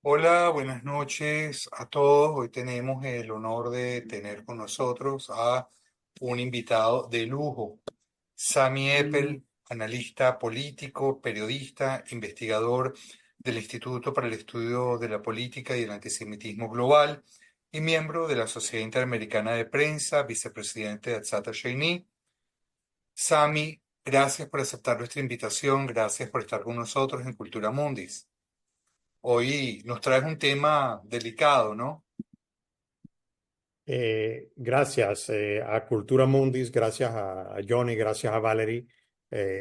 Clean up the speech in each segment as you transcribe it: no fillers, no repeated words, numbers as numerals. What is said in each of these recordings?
Hola, buenas noches a todos. Hoy tenemos el honor de tener con nosotros a un invitado de lujo, Sami Eppel, analista político, periodista, investigador del Instituto para el Estudio de la Política y el Antisemitismo Global y miembro de la Sociedad Interamericana de Prensa, vicepresidente de Atzata Sheini. Sami, gracias por aceptar nuestra invitación, gracias por estar con nosotros en Cultura Mundis. Hoy nos traes un tema delicado, ¿no? Gracias a Cultura Mundis, gracias a Johnny, gracias a Valerie,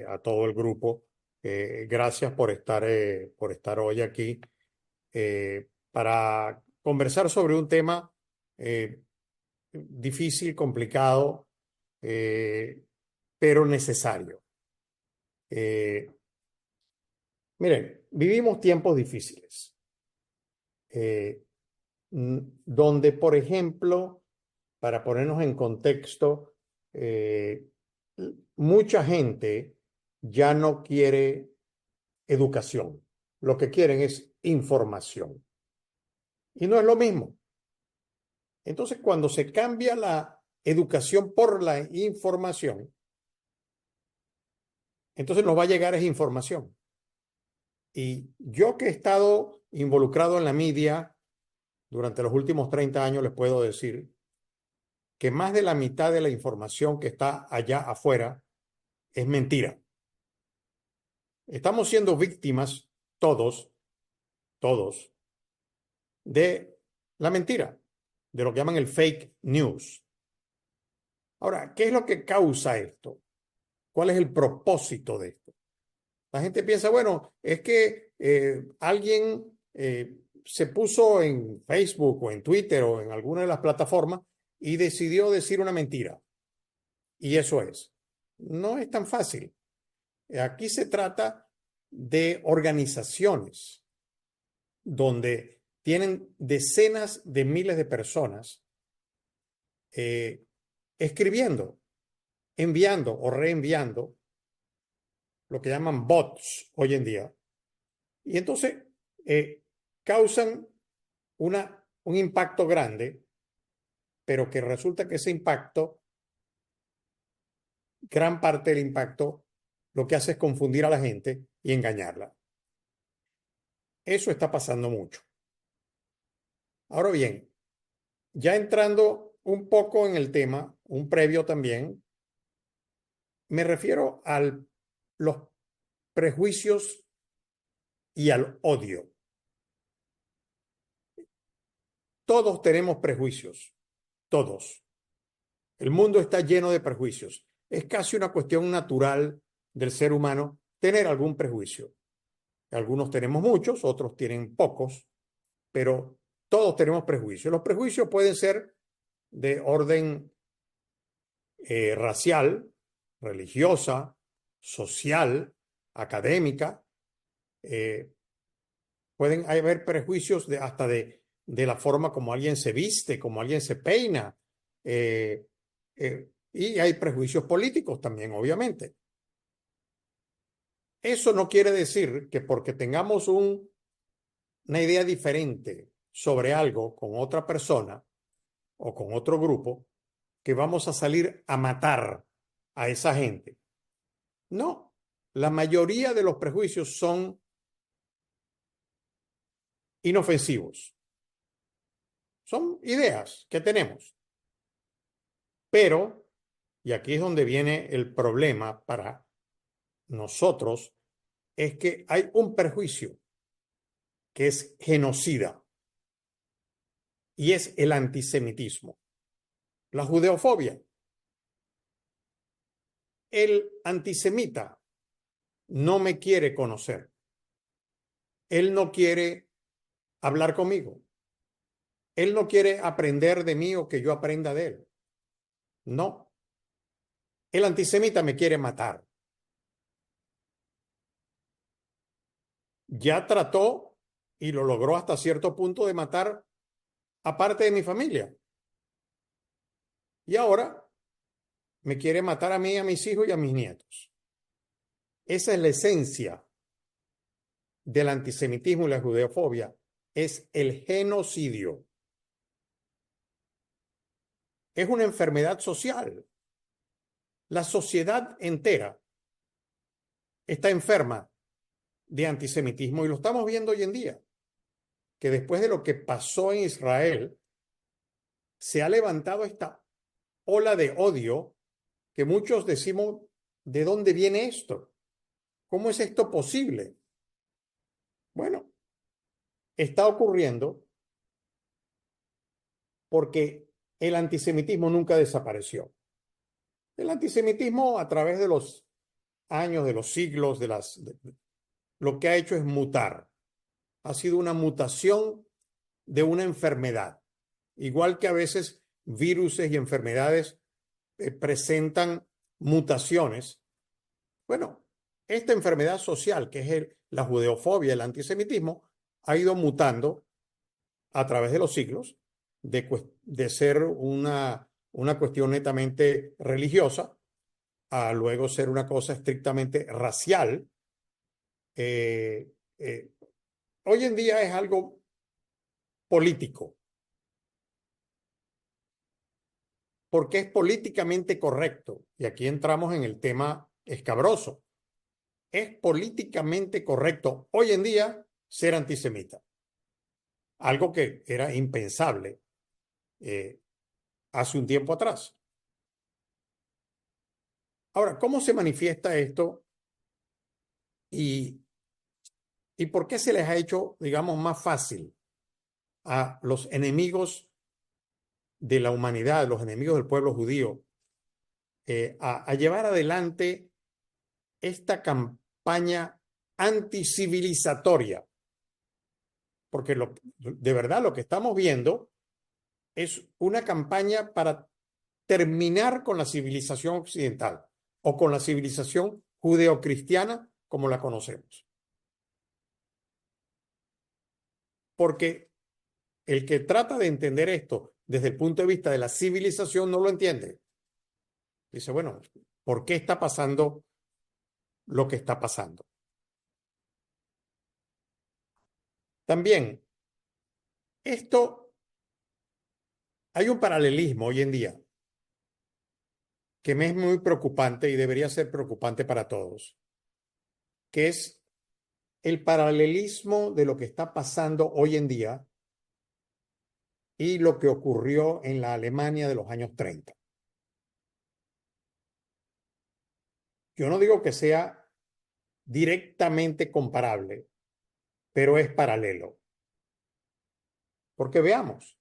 a todo el grupo. Gracias por estar hoy aquí para conversar sobre un tema eh, difícil, complicado, eh, pero necesario. Eh, Miren, vivimos tiempos difíciles, eh, donde, por ejemplo, para ponernos en contexto, eh, mucha gente ya no quiere educación. Lo que quieren es información. Y no es lo mismo. Entonces, cuando se cambia la educación por la información, entonces nos va a llegar esa información. Y yo que he estado involucrado en la media durante los últimos 30 años, les puedo decir que más de la mitad de la información que está allá afuera es mentira. Estamos siendo víctimas todos, todos, de la mentira, de lo que llaman el fake news. Ahora, ¿qué es lo que causa esto? ¿Cuál es el propósito de esto? La gente piensa, bueno, es que alguien se puso en Facebook o en Twitter o en alguna de las plataformas y decidió decir una mentira. Y eso es. No es tan fácil. Aquí se trata de organizaciones donde tienen decenas de miles de personas eh, escribiendo, enviando o reenviando lo que llaman bots hoy en día. Y entonces eh, causan un impacto grande, pero que resulta que ese impacto, gran parte del impacto, lo que hace es confundir a la gente y engañarla. Eso está pasando mucho. Ahora bien, ya entrando un poco en el tema, un previo también, me refiero a los prejuicios y al odio. Todos tenemos prejuicios, todos. El mundo está lleno de prejuicios. Es casi una cuestión natural del ser humano tener algún prejuicio. Algunos tenemos muchos, otros tienen pocos, pero todos tenemos prejuicios. Los prejuicios pueden ser de orden racial, religiosa, social, académica. Eh, Pueden haber prejuicios de la forma como alguien se viste, como alguien se peina. Y hay prejuicios políticos también, obviamente. Eso no quiere decir que porque tengamos una idea diferente sobre algo con otra persona o con otro grupo, que vamos a salir a matar a esa gente. No, la mayoría de los prejuicios son inofensivos. Son ideas que tenemos. Pero, y aquí es donde viene el problema para nosotros, es que hay un prejuicio que es genocida y es el antisemitismo, la judeofobia. El antisemita no me quiere conocer. Él no quiere hablar conmigo. Él no quiere aprender de mí o que yo aprenda de él. No. El antisemita me quiere matar. Ya trató y lo logró hasta cierto punto de matar a parte de mi familia. Y ahora me quiere matar a mí, a mis hijos y a mis nietos. Esa es la esencia del antisemitismo y la judeofobia es el genocidio. Es una enfermedad social. La sociedad entera está enferma de antisemitismo y lo estamos viendo hoy en día, que después de lo que pasó en Israel, se ha levantado esta ola de odio que muchos decimos, ¿de dónde viene esto? ¿Cómo es esto posible? Bueno, está ocurriendo porque el antisemitismo nunca desapareció. El antisemitismo a través de los años, de los siglos, lo que ha hecho es mutar. Ha sido una mutación de una enfermedad. Igual que a veces virus y enfermedades presentan mutaciones. Bueno, esta enfermedad social, que es la judeofobia, el antisemitismo, ha ido mutando a través de los siglos de ser una cuestión netamente religiosa a luego ser una cosa estrictamente racial. Eh, eh, Hoy en día es algo político, porque es políticamente correcto. Y aquí entramos en el tema escabroso. Es políticamente correcto hoy en día ser antisemita, algo que era impensable eh, hace un tiempo atrás. Ahora, ¿cómo se manifiesta esto y, y por qué se les ha hecho, digamos, más fácil a los enemigos de la humanidad, los enemigos del pueblo judío, a llevar adelante esta campaña anticivilizatoria? Porque de verdad lo que estamos viendo es una campaña para terminar con la civilización occidental o con la civilización judeocristiana como la conocemos. Porque el que trata de entender esto desde el punto de vista de la civilización no lo entiende. Dice, bueno, ¿por qué está pasando lo que está pasando? También, esto, hay un paralelismo hoy en día que me es muy preocupante y debería ser preocupante para todos, que es el paralelismo de lo que está pasando hoy en día y lo que ocurrió en la Alemania de los años 30. Yo no digo que sea directamente comparable, pero es paralelo. Porque veamos,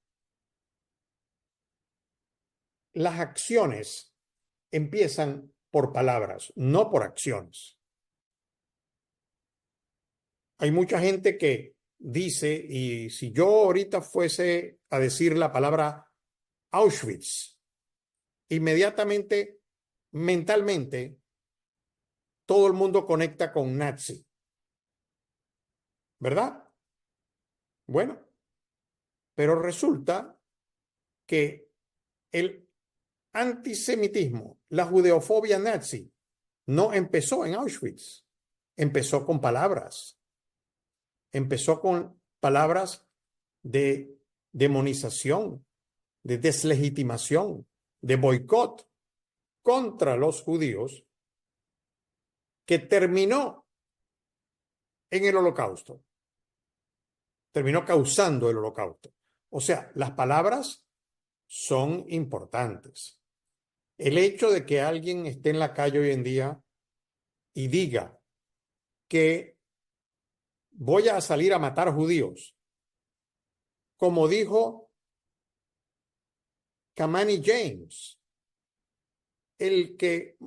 las acciones empiezan por palabras, no por acciones. Hay mucha gente que dice, y si yo ahorita fuese a decir la palabra Auschwitz, inmediatamente, mentalmente, todo el mundo conecta con nazi, ¿verdad? Bueno, pero resulta que el antisemitismo, la judeofobia nazi, no empezó en Auschwitz, empezó con palabras, empezó con palabras de demonización, de deslegitimación, de boicot contra los judíos, que terminó en el holocausto, terminó causando el holocausto. O sea, las palabras son importantes. El hecho de que alguien esté en la calle hoy en día y diga que voy a salir a matar judíos, como dijo Kamani James, el que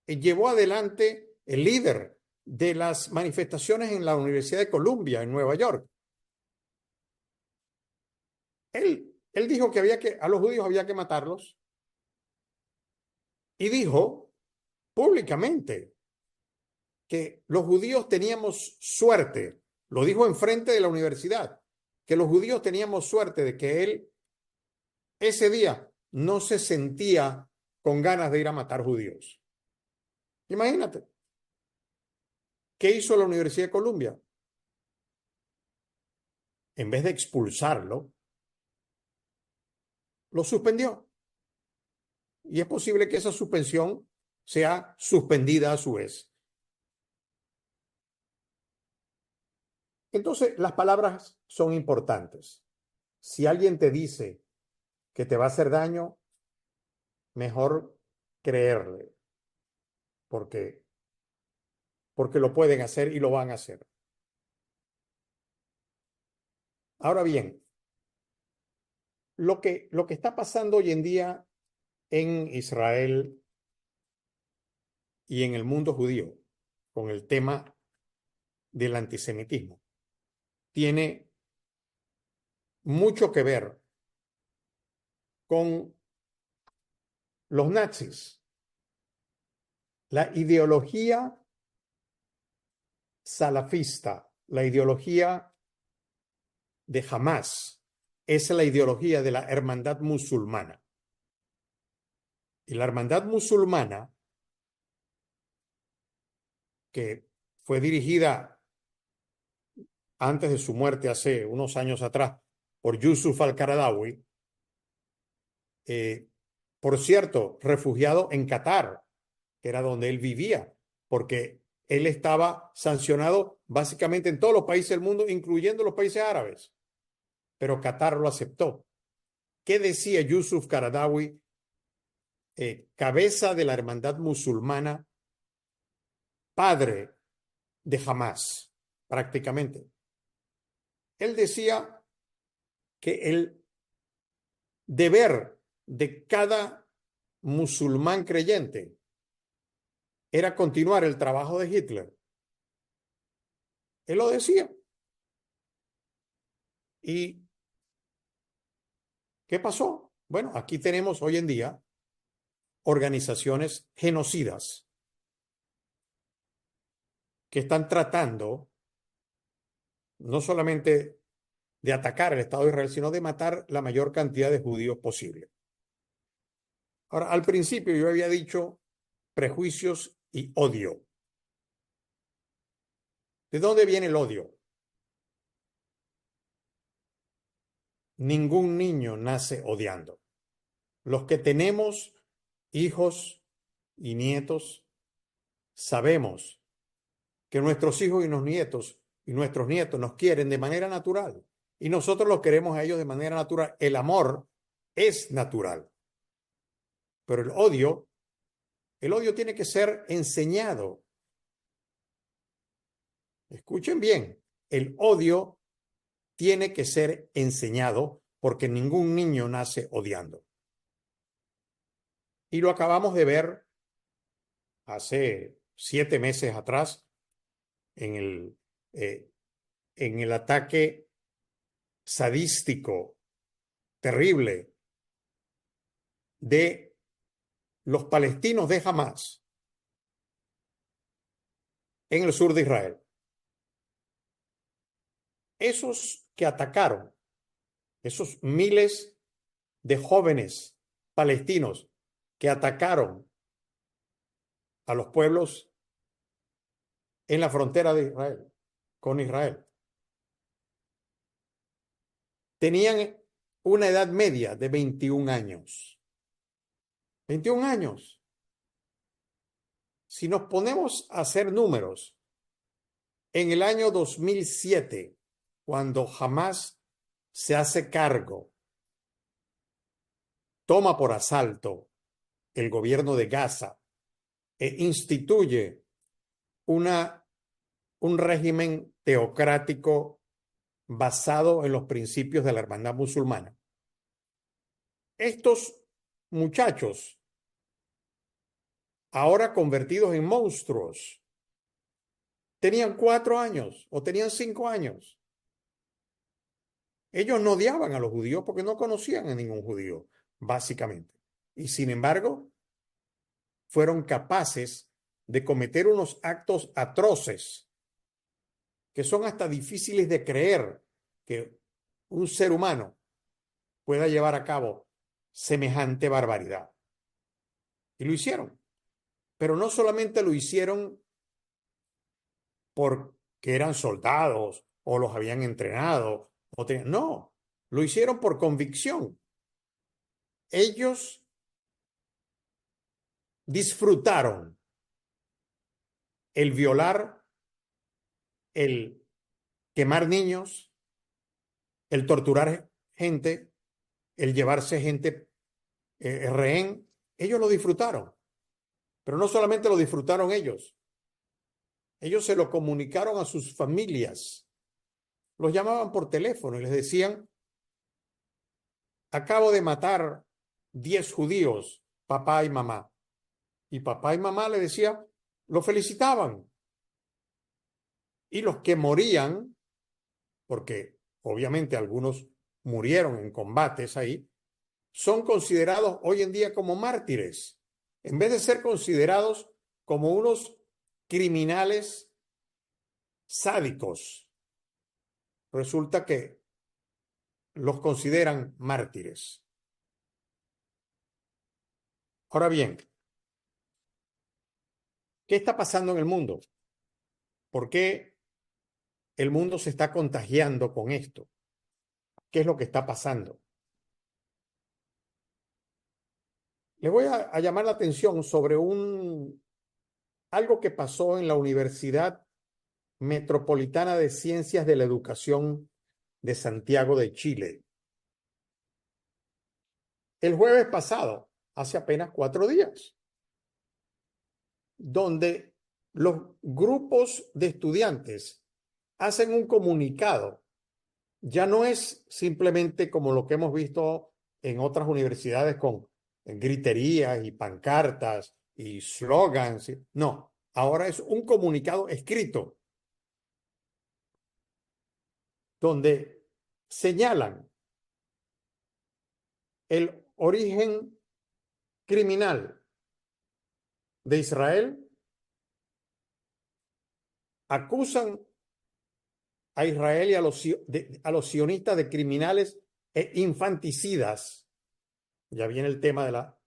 llevó adelante el líder de las manifestaciones en la Universidad de Columbia, en Nueva York. Él dijo que a los judíos había que matarlos y dijo públicamente que los judíos teníamos suerte, lo dijo enfrente de la universidad, que los judíos teníamos suerte de que él ese día no se sentía con ganas de ir a matar judíos. Imagínate. ¿Qué hizo la Universidad de Columbia? en vez de expulsarlo, lo suspendió. Y es posible que esa suspensión sea suspendida a su vez. Entonces, las palabras son importantes. Si alguien te dice que te va a hacer daño, mejor creerle, porque, porque lo pueden hacer y lo van a hacer. Ahora bien, lo que está pasando hoy en día en Israel y en el mundo judío con el tema del antisemitismo tiene mucho que ver con los nazis. La ideología salafista, la ideología de Hamás, es la ideología de la hermandad musulmana. Y la hermandad musulmana, que fue dirigida antes de su muerte hace unos años atrás por Yusuf al-Qaradawi, por cierto, refugiado en Qatar, que era donde él vivía, porque él estaba sancionado básicamente en todos los países del mundo, incluyendo los países árabes, pero Qatar lo aceptó. ¿Qué decía Yusuf Qaradawi, cabeza de la hermandad musulmana, padre de Hamás, prácticamente? Él decía que el deber de cada musulmán creyente era continuar el trabajo de Hitler. Él lo decía. ¿Y qué pasó? Bueno, aquí tenemos hoy en día organizaciones genocidas que están tratando no solamente de atacar el Estado de Israel, sino de matar la mayor cantidad de judíos posible. Ahora, al principio yo había dicho prejuicios y odio. ¿De dónde viene el odio? Ningún niño nace odiando. Los que tenemos hijos y nietos sabemos que nuestros hijos y nuestros nietos nos quieren de manera natural y nosotros los queremos a ellos de manera natural. El amor es natural, pero el odio tiene que ser enseñado. Escuchen bien, el odio tiene que ser enseñado porque ningún niño nace odiando. Y lo acabamos de ver hace 7 meses atrás en eh, en el ataque sadístico, terrible, de los palestinos de Hamás en el sur de Israel. Esos que atacaron, esos miles de jóvenes palestinos que atacaron a los pueblos en la frontera de Israel, con Israel, tenían una edad media de 21 años. 21 años. Si nos ponemos a hacer números, en el año 2007, cuando Hamás se hace cargo, toma por asalto el gobierno de Gaza e instituye un régimen teocrático basado en los principios de la hermandad musulmana. Estos muchachos, ahora convertidos en monstruos, tenían 4 años o tenían 5 años. Ellos no odiaban a los judíos porque no conocían a ningún judío, básicamente. Y sin embargo, fueron capaces de cometer unos actos atroces que son hasta difíciles de creer que un ser humano pueda llevar a cabo semejante barbaridad. Y lo hicieron. Pero no solamente lo hicieron porque eran soldados o los habían entrenado No, lo hicieron por convicción. Ellos disfrutaron el violar, el quemar niños, el torturar gente, el llevarse gente rehén. Ellos lo disfrutaron, pero no solamente lo disfrutaron ellos se lo comunicaron a sus familias, los llamaban por teléfono y les decían: acabo de matar 10 judíos, papá y mamá. Y papá y mamá le decían, lo felicitaban. Y los que morían, porque obviamente algunos murieron en combates ahí, son considerados hoy en día como mártires, en vez de ser considerados como unos criminales sádicos. Resulta que los consideran mártires. Ahora bien, ¿qué está pasando en el mundo? ¿Por qué el mundo se está contagiando con esto? ¿Qué es lo que está pasando? Les voy a llamar la atención sobre algo que pasó en la Universidad Metropolitana de Ciencias de la Educación de Santiago de Chile. El jueves pasado, hace apenas 4 días, donde los grupos de estudiantes hacen un comunicado. Ya no es simplemente como lo que hemos visto en otras universidades con griterías y pancartas y slogans. No, ahora es un comunicado escrito donde señalan el origen criminal de Israel, acusan a Israel y a los sionistas de criminales e infanticidas. Ya viene el tema de la...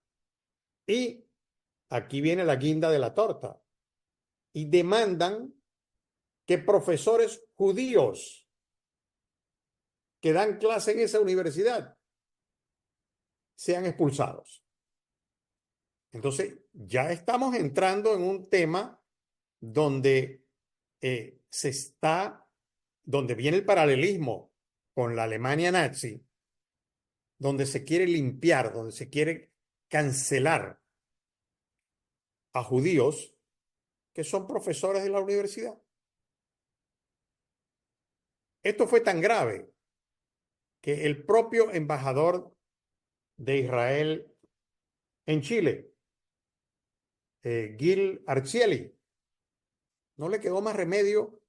Y aquí viene la guinda de la torta. Y demandan que profesores judíos que dan clase en esa universidad sean expulsados. Entonces, ya estamos entrando en un tema donde donde viene el paralelismo con la Alemania nazi, donde se quiere limpiar, donde se quiere cancelar a judíos que son profesores de la universidad. Esto fue tan grave que el propio embajador de Israel en Chile, Gil Arcieli, no le quedó más remedio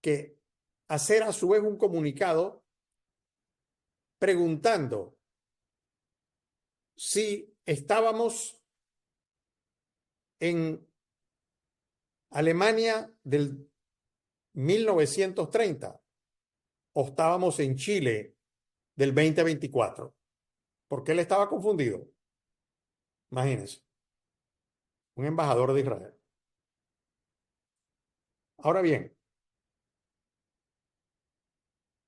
que hacer a su vez un comunicado preguntando si estábamos en Alemania del 1930 o estábamos en Chile del 2024, porque él estaba confundido. Imagínense, un embajador de Israel. Ahora bien,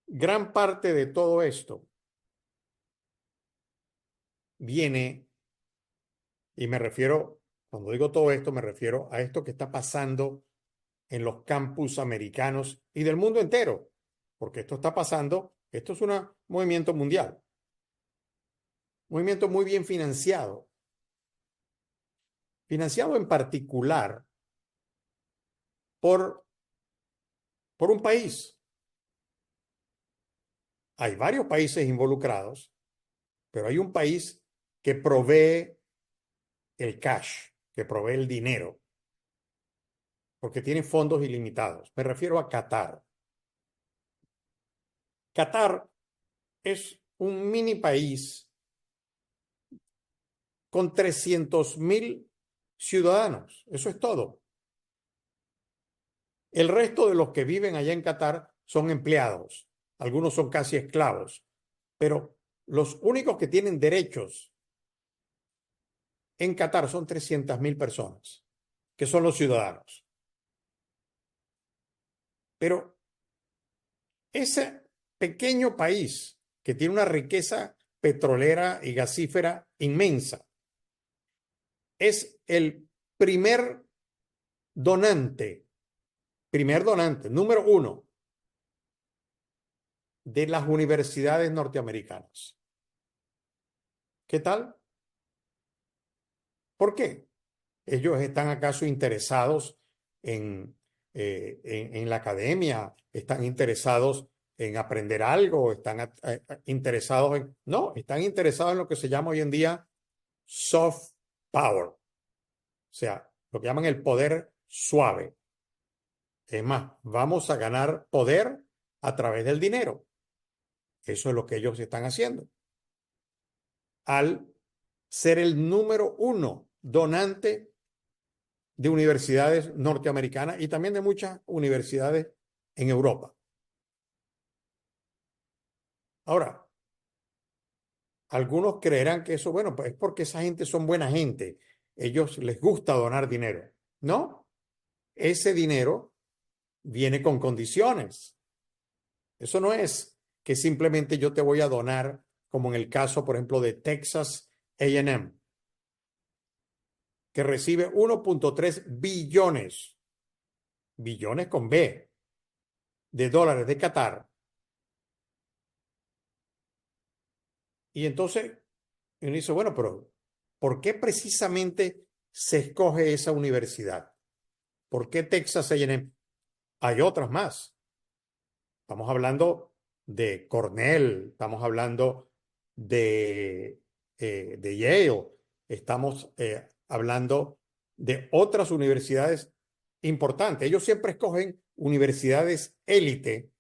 gran parte de todo esto viene, y me refiero, cuando digo todo esto, me refiero a esto que está pasando en los campus americanos y del mundo entero, porque esto está pasando, esto es un movimiento mundial, movimiento muy bien financiado en particular por, por un país. Hay varios países involucrados, pero hay un país que provee el cash, que provee el dinero, porque tiene fondos ilimitados. Me refiero a Qatar. Qatar es un mini país con 300.000 ciudadanos. Eso es todo. El resto de los que viven allá en Qatar son empleados. Algunos son casi esclavos. Pero los únicos que tienen derechos en Qatar son 300.000 personas, que son los ciudadanos. Pero ese pequeño país que tiene una riqueza petrolera y gasífera inmensa, es el donante, primer donante, número uno de las universidades norteamericanas. ¿Qué tal? ¿Por qué? ¿Ellos están acaso interesados en, en la academia? ¿Están interesados en aprender algo? ¿Están interesados en... No, están interesados en lo que se llama hoy en día soft power, o sea, lo que llaman el poder suave. Es más, vamos a ganar poder a través del dinero. Eso es lo que ellos están haciendo. Al ser el número uno donante de universidades norteamericanas y también de muchas universidades en Europa. Ahora, algunos creerán que eso, bueno, pues es porque esa gente son buena gente. Ellos les gusta donar dinero. No, ese dinero viene con condiciones. Eso no es que simplemente yo te voy a donar, como en el caso, por ejemplo, de Texas A&M, que recibe 1.3 billones, billones con B, de dólares de Qatar. Y entonces uno dice, bueno, pero ¿por qué precisamente se escoge esa universidad? ¿Por qué Texas A&M? Hay otras más. Estamos hablando de Cornell, estamos hablando de Yale, estamos hablando de otras universidades importantes. Ellos siempre escogen universidades élite,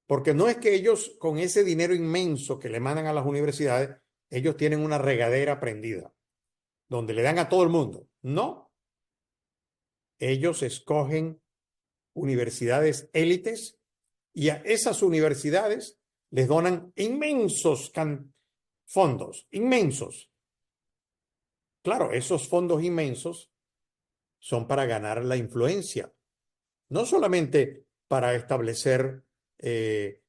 porque no es que ellos con ese dinero inmenso que le mandan a las universidades, ellos tienen una regadera prendida, donde le dan a todo el mundo. No, ellos escogen universidades élites y a esas universidades les donan inmensos fondos, inmensos. Claro, esos fondos inmensos son para ganar la influencia, no solamente para establecer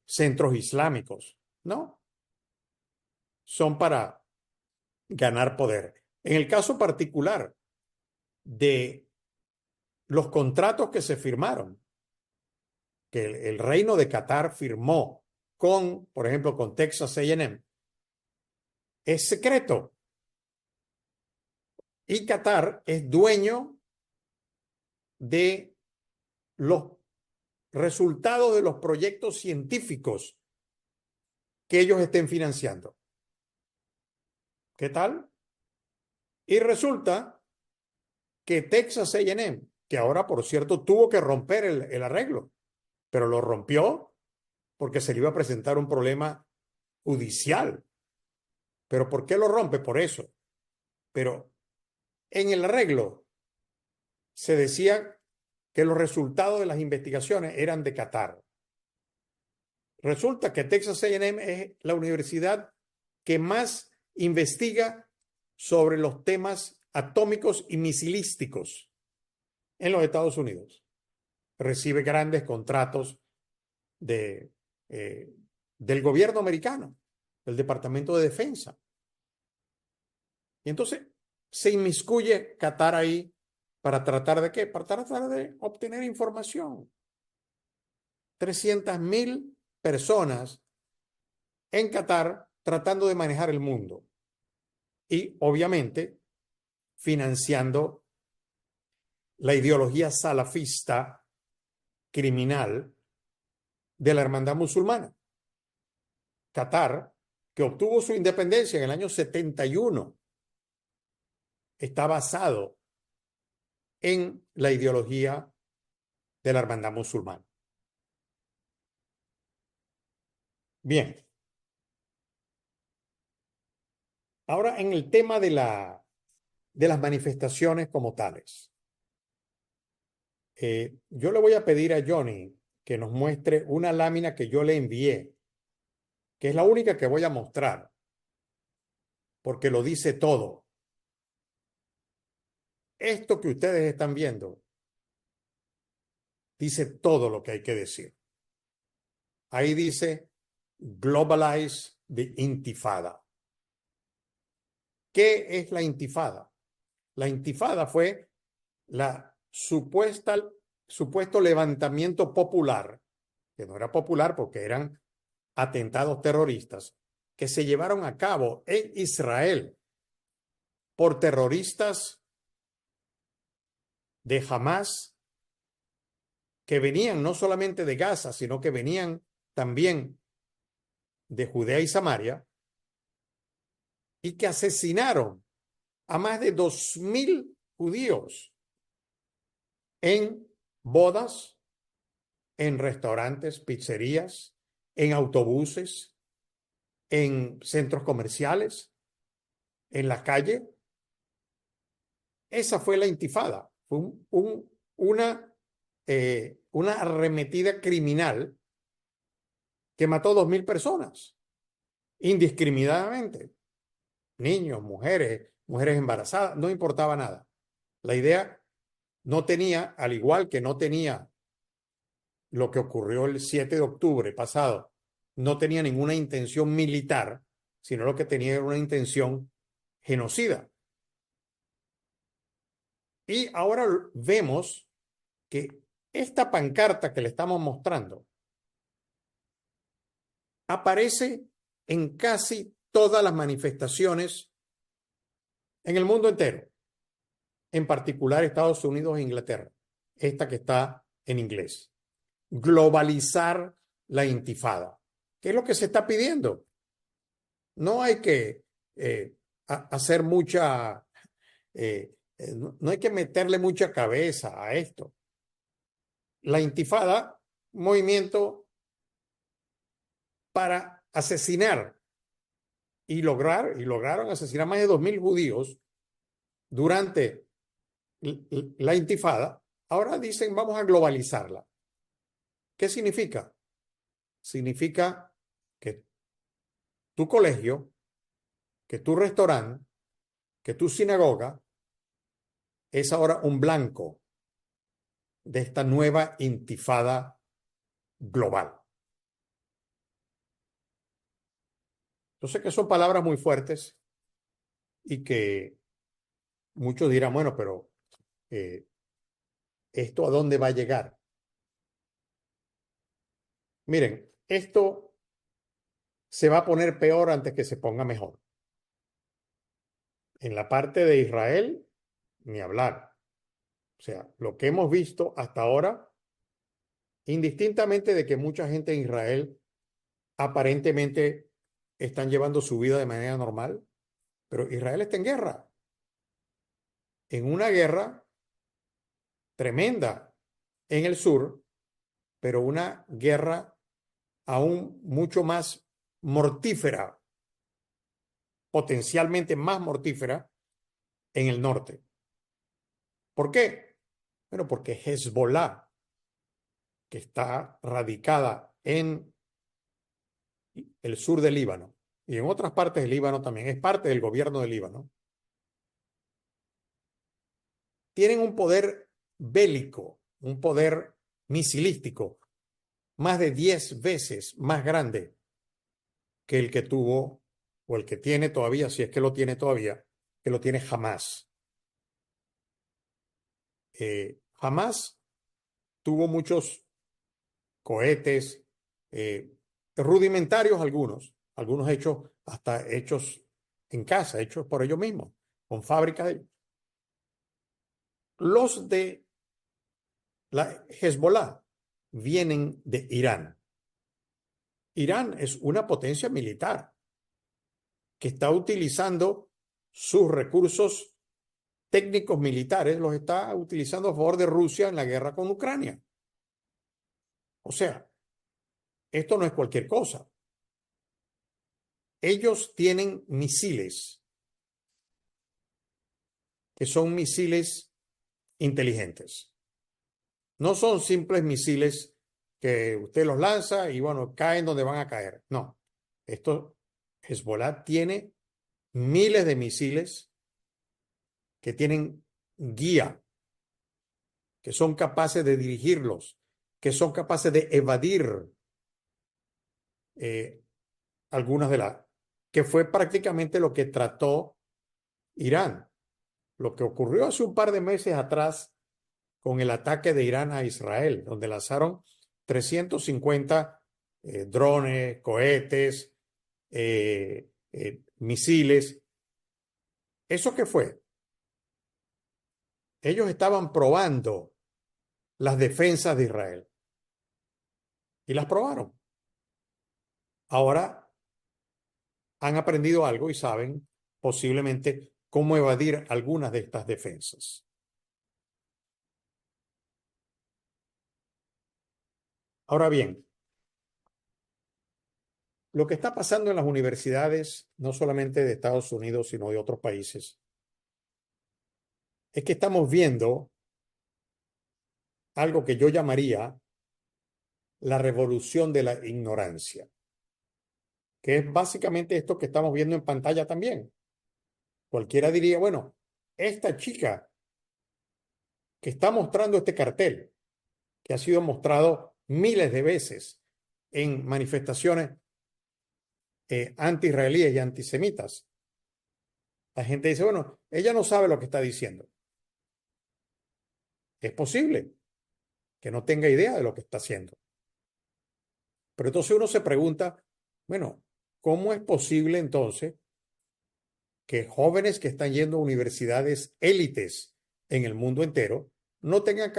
centros islámicos, no, son para ganar poder. En el caso particular de los contratos que se firmaron, que el reino de Qatar firmó con, por ejemplo, con Texas A&M, es secreto. Y Qatar es dueño de los resultados de los proyectos científicos que ellos estén financiando. ¿Qué tal? Y resulta que Texas A&M, que ahora, por cierto, tuvo que romper el arreglo, pero lo rompió porque se le iba a presentar un problema judicial. ¿Pero por qué lo rompe? Por eso. Pero en el arreglo se decía que los resultados de las investigaciones eran de Qatar. Resulta que Texas A&M es la universidad que más investiga sobre los temas atómicos y misilísticos en los Estados Unidos. Recibe grandes contratos de, eh, del gobierno americano, del Departamento de Defensa. Y entonces se inmiscuye Qatar ahí para tratar de qué? Para tratar de obtener información. 300.000 personas en Qatar tratando de manejar el mundo y obviamente financiando la ideología salafista criminal de la hermandad musulmana. Qatar, que obtuvo su independencia en el año 71, está basado en la ideología de la hermandad musulmana. Bien, ahora en el tema de las manifestaciones como tales. Yo le voy a pedir a Johnny que nos muestre una lámina que yo le envié, que es la única que voy a mostrar, porque lo dice todo. Esto que ustedes están viendo dice todo lo que hay que decir. ahí dice globalize the intifada. ¿Qué es la intifada? La intifada fue la supuesto levantamiento popular, que no era popular porque eran atentados terroristas, que se llevaron a cabo en Israel por terroristas de Hamás, que venían no solamente de Gaza, sino que venían también de Judea y Samaria, y que asesinaron a más de 2.000 judíos en bodas, en restaurantes, pizzerías, en autobuses, en centros comerciales, en la calle. Esa fue la intifada. Fue una arremetida criminal que mató 2.000 personas indiscriminadamente. Niños, mujeres embarazadas, no importaba nada. La idea no tenía, al igual que no tenía lo que ocurrió el 7 de octubre pasado, no tenía ninguna intención militar, sino lo que tenía era una intención genocida. Y ahora vemos que esta pancarta que le estamos mostrando aparece en casi todas las manifestaciones en el mundo entero, en particular Estados Unidos e Inglaterra, esta que está en inglés. Globalizar la intifada. ¿Qué es lo que se está pidiendo? No hay que hacer mucha, no hay que meterle mucha cabeza a esto. La intifada, movimiento para asesinar y lograron asesinar más de 2.000 judíos durante la intifada. Ahora dicen vamos a globalizarla. ¿Qué significa? Significa que tu colegio, que tu restaurante, que tu sinagoga es ahora un blanco de esta nueva intifada global. Yo sé que son palabras muy fuertes y que muchos dirán, bueno, pero ¿esto a dónde va a llegar? Miren, esto se va a poner peor antes que se ponga mejor. En la parte de Israel, ni hablar. O sea, lo que hemos visto hasta ahora, indistintamente de que mucha gente en Israel aparentemente están llevando su vida de manera normal, pero Israel está en guerra, en una guerra tremenda en el sur, pero una guerra aún mucho más mortífera, potencialmente más mortífera en el norte. ¿Por qué? Bueno, porque Hezbollah, que está radicada en el sur del Líbano y en otras partes del Líbano también, es parte del gobierno del Líbano, tienen un poder bélico, un poder misilístico, más de 10 veces más grande que el que tuvo o el que tiene todavía, si es que lo tiene todavía, que lo tiene Hamás. Hamás tuvo muchos cohetes, rudimentarios algunos hechos, hasta hechos en casa, hechos por ellos mismos, con fábricas. Los de la Hezbollah vienen de Irán. Irán es una potencia militar que está utilizando sus recursos técnicos militares, los está utilizando a favor de Rusia en la guerra con Ucrania. O sea, esto no es cualquier cosa. Ellos tienen misiles que son misiles inteligentes. No son simples misiles que usted los lanza y bueno, caen donde van a caer. No, esto Hezbollah tiene miles de misiles que tienen guía, que son capaces de dirigirlos, que son capaces de evadir algunas de las, que fue prácticamente lo que trató Irán. Lo que ocurrió hace un par de meses atrás con el ataque de Irán a Israel, donde lanzaron 350 drones, cohetes, misiles. ¿Eso qué fue? Ellos estaban probando las defensas de Israel y las probaron. Ahora han aprendido algo y saben posiblemente cómo evadir algunas de estas defensas. Ahora bien, lo que está pasando en las universidades, no solamente de Estados Unidos, sino de otros países, es que estamos viendo algo que yo llamaría la revolución de la ignorancia, que es básicamente esto que estamos viendo en pantalla también. Cualquiera diría, bueno, esta chica que está mostrando este cartel, que ha sido mostrado miles de veces en manifestaciones anti-israelíes y antisemitas, la gente dice, bueno, ella no sabe lo que está diciendo. Es posible que no tenga idea de lo que está haciendo. Pero entonces uno se pregunta, bueno, ¿cómo es posible entonces que jóvenes que están yendo a universidades élites en el mundo entero no tengan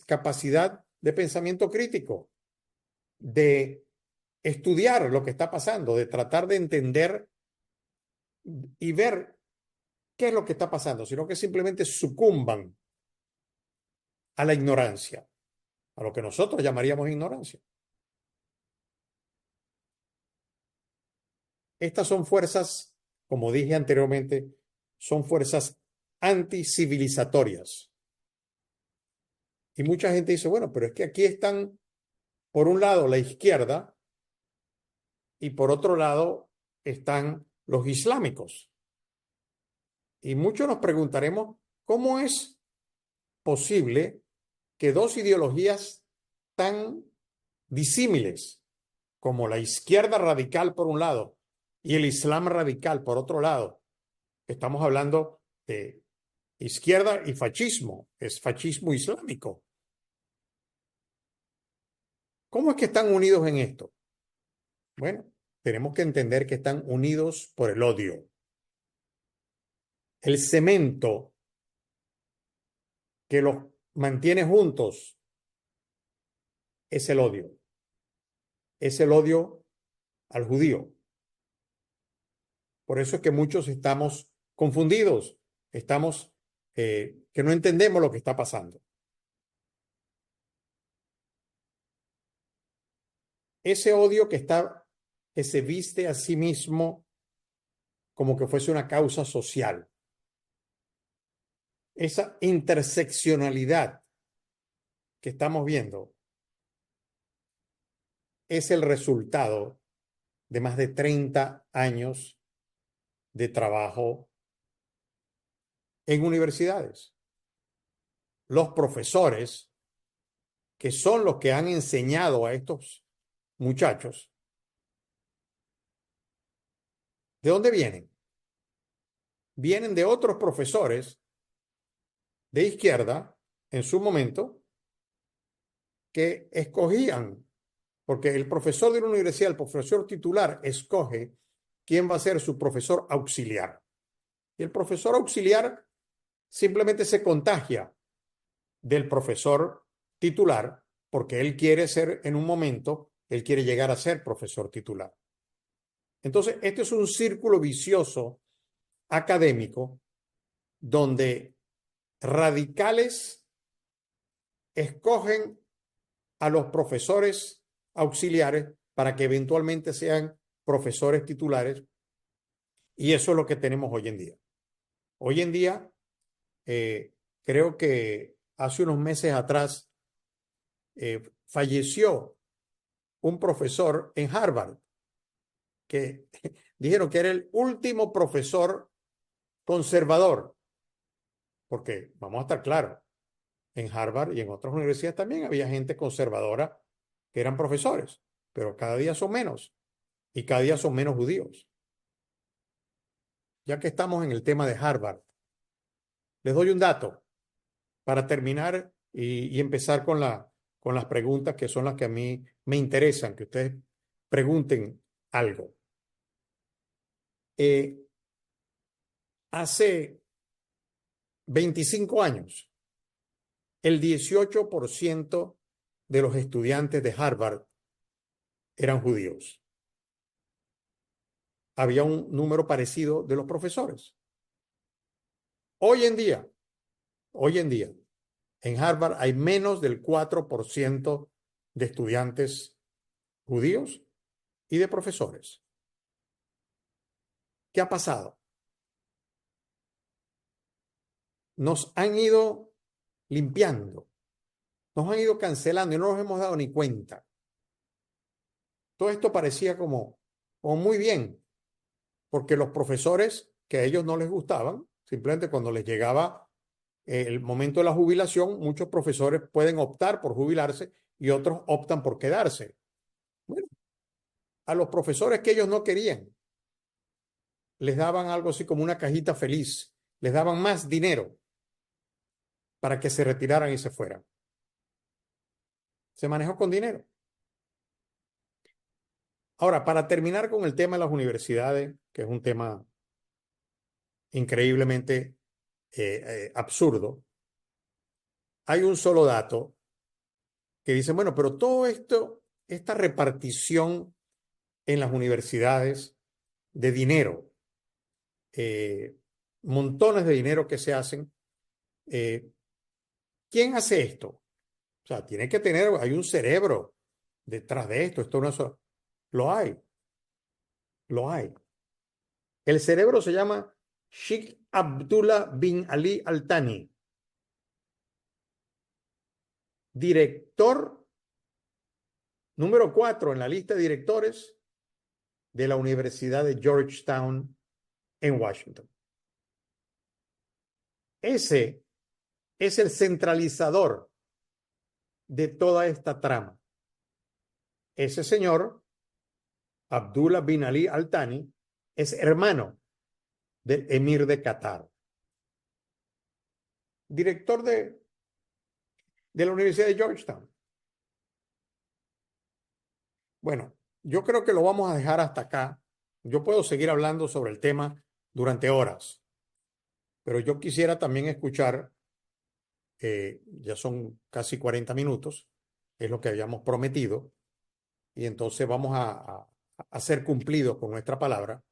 capacidad de pensamiento crítico, de estudiar lo que está pasando, de tratar de entender y ver qué es lo que está pasando, sino que simplemente sucumban a la ignorancia, a lo que nosotros llamaríamos ignorancia? Estas son fuerzas, como dije anteriormente, son fuerzas anticivilizatorias. Y mucha gente dice, bueno, pero es que aquí están, por un lado, la izquierda y por otro lado están los islámicos. Y muchos nos preguntaremos, ¿cómo es posible que dos ideologías tan disímiles como la izquierda radical por un lado y el islam radical por otro lado, estamos hablando de izquierda y fascismo, es fascismo islámico? ¿Cómo es que están unidos en esto? Bueno, tenemos que entender que están unidos por el odio. El cemento que los mantiene juntos es el odio. Es el odio al judío. Por eso es que muchos estamos confundidos, estamos que no entendemos lo que está pasando. Ese odio que se viste a sí mismo como que fuese una causa social. Esa interseccionalidad que estamos viendo es el resultado de más de 30 años de trabajo en universidades. Los profesores, que son los que han enseñado a estos muchachos, ¿de dónde vienen? Vienen de otros profesores de izquierda en su momento que escogían, porque el profesor de una universidad, el profesor titular, escoge quién va a ser su profesor auxiliar. Y el profesor auxiliar simplemente se contagia del profesor titular porque él quiere ser en un momento, él quiere llegar a ser profesor titular. Entonces, este es un círculo vicioso académico donde radicales escogen a los profesores auxiliares para que eventualmente sean profesores titulares, y eso es lo que tenemos hoy en día. Hoy en día, creo que hace unos meses atrás falleció un profesor en Harvard que dijeron que era el último profesor conservador, porque vamos a estar claros, en Harvard y en otras universidades también había gente conservadora que eran profesores, pero cada día son menos. y cada día son menos judíos. Ya que estamos en el tema de Harvard, les doy un dato para terminar y empezar con las preguntas que son las que a mí me interesan, que ustedes pregunten algo. Eh, Hace 25 años, el 18% de los estudiantes de Harvard eran judíos. Había un número parecido de los profesores. Hoy en día, hoy en día, en Harvard hay menos del 4% de estudiantes judíos y de profesores. ¿Qué ha pasado? Nos han ido limpiando, nos han ido cancelando y no nos hemos dado ni cuenta. Todo esto parecía como muy bien, porque los profesores que a ellos no les gustaban, simplemente cuando les llegaba el momento de la jubilación, muchos profesores pueden optar por jubilarse y otros optan por quedarse. Bueno, a los profesores que ellos no querían, les daban algo así como una cajita feliz, les daban más dinero para que se retiraran y se fueran. Se manejó con dinero. Ahora, para terminar con el tema de las universidades, que es un tema increíblemente absurdo, hay un solo dato que dice, bueno, pero todo esto, esta repartición en las universidades de dinero, eh, montones de dinero que se hacen, eh, ¿quién hace esto? O sea, tiene que tener, hay un cerebro detrás de esto, esto no es, lo hay, lo hay. El cerebro se llama Sheikh Abdullah bin Ali Al Thani, director número 4 en la lista de directores de la Universidad de Georgetown en Washington. Ese es el centralizador de toda esta trama. Ese señor, Abdullah bin Ali Al Thani, es hermano del emir de Qatar, director de la Universidad de Georgetown. Bueno, yo creo que lo vamos a dejar hasta acá. Yo puedo seguir hablando sobre el tema durante horas, pero yo quisiera también escuchar, ya son casi 40 minutos, es lo que habíamos prometido, y entonces vamos a ser cumplidos con nuestra palabra.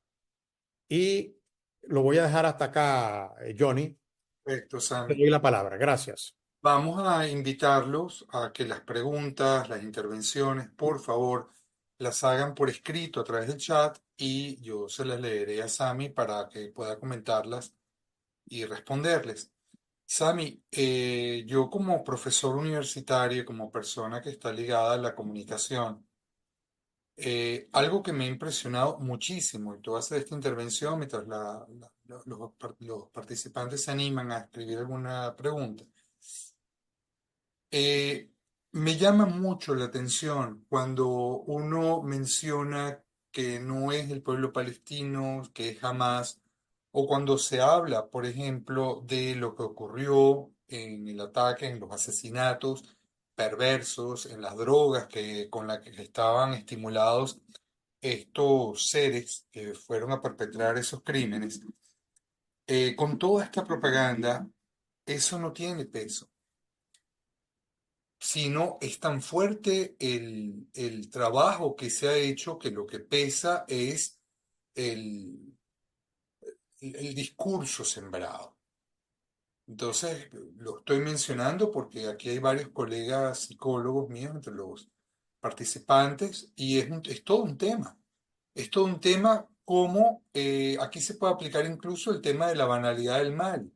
Y lo voy a dejar hasta acá, Johnny. Perfecto, Te Sammy. doy la palabra. Gracias. Vamos a invitarlos a que las preguntas, las intervenciones, por favor, las hagan por escrito a través del chat y yo se las leeré a Sami para que pueda comentarlas y responderles. Sami, yo como profesor universitario, como persona que está ligada a la comunicación, algo que me ha impresionado muchísimo, y tú haces esta intervención mientras los participantes se animan a escribir alguna pregunta. Eh, Me llama mucho la atención cuando uno menciona que no es el pueblo palestino, que es Hamas, o cuando se habla, por ejemplo, de lo que ocurrió en el ataque, en los asesinatos perversos, en las drogas con las que estaban estimulados estos seres que fueron a perpetrar esos crímenes. Con toda esta propaganda, eso no tiene peso, sino es tan fuerte el trabajo que se ha hecho que lo que pesa es el, el discurso sembrado. Entonces, lo estoy mencionando porque aquí hay varios colegas psicólogos míos entre los participantes y es todo un tema. Es todo un tema como aquí se puede aplicar incluso el tema de la banalidad del mal.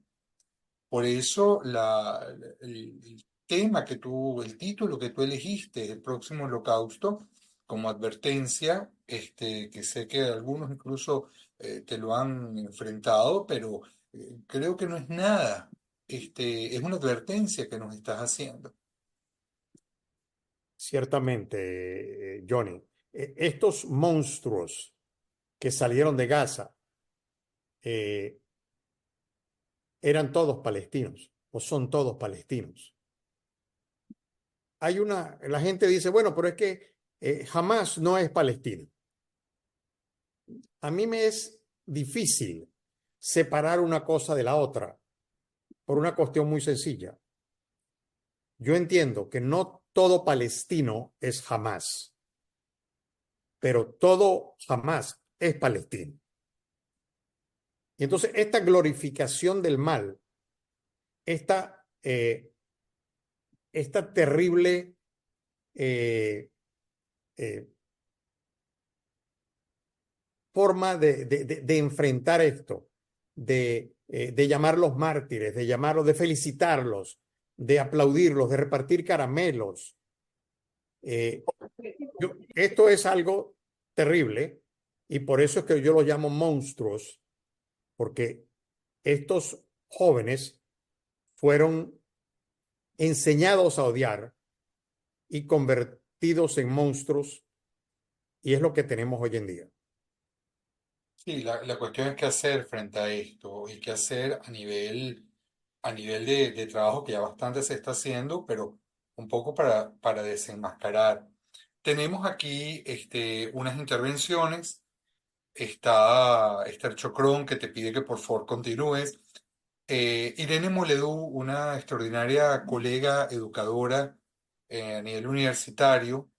Por eso el tema el título que tú elegiste, el próximo holocausto, como advertencia, que sé que algunos incluso te lo han enfrentado, pero creo que no es nada. Es una advertencia que nos estás haciendo. Ciertamente, Johnny. estos monstruos que salieron de Gaza eh, eran todos palestinos o son todos palestinos. La gente dice, bueno, pero es que Hamás no es Palestina. A mí me es difícil separar una cosa de la otra por una cuestión muy sencilla. Yo entiendo que no todo palestino es Hamás, pero todo Hamás es palestino. Y entonces esta glorificación del mal, esta, esta terrible eh, eh, forma de enfrentar esto, de llamarlos mártires, de llamarlos, de felicitarlos, de aplaudirlos, de repartir caramelos. Esto es algo terrible y por eso es que yo los llamo monstruos, porque estos jóvenes fueron enseñados a odiar y convertidos en monstruos y es lo que tenemos hoy en día. Sí, la cuestión es qué hacer frente a esto y qué hacer a nivel de trabajo que ya bastante se está haciendo, pero un poco para desenmascarar. Tenemos aquí unas intervenciones. Está Esther Chocrón que te pide que por favor continúes. Irene Moledú, una extraordinaria colega educadora a nivel universitario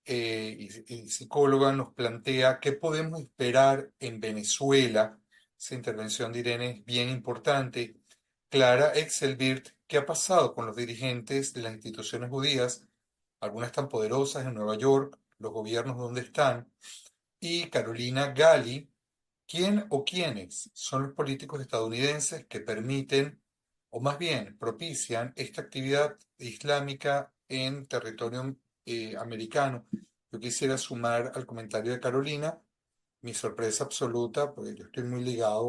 y psicóloga, nos plantea qué podemos esperar en Venezuela. Esa intervención de Irene es bien importante. Clara Exelbirt, ¿qué ha pasado con los dirigentes de las instituciones judías, algunas tan poderosas en Nueva York, los gobiernos dónde están? Y Carolina Gali, ¿quién o quiénes son los políticos estadounidenses que permiten, o más bien propician, esta actividad islámica en territorio americano? Yo quisiera sumar al comentario de Carolina mi sorpresa absoluta, porque yo estoy muy ligado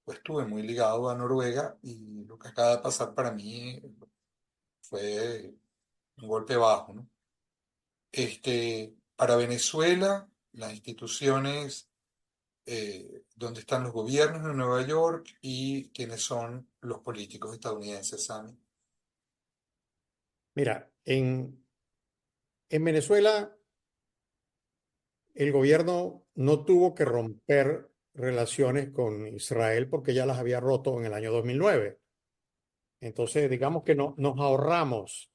o estuve muy ligado a Noruega y lo que acaba de pasar para mí fue un golpe bajo, ¿no? Para Venezuela, las instituciones dónde están los gobiernos de Nueva York y quiénes son los políticos estadounidenses, Sami. Mira, en Venezuela el gobierno no tuvo que romper relaciones con Israel porque ya las había roto en el año 2009. Entonces, digamos que no, nos ahorramos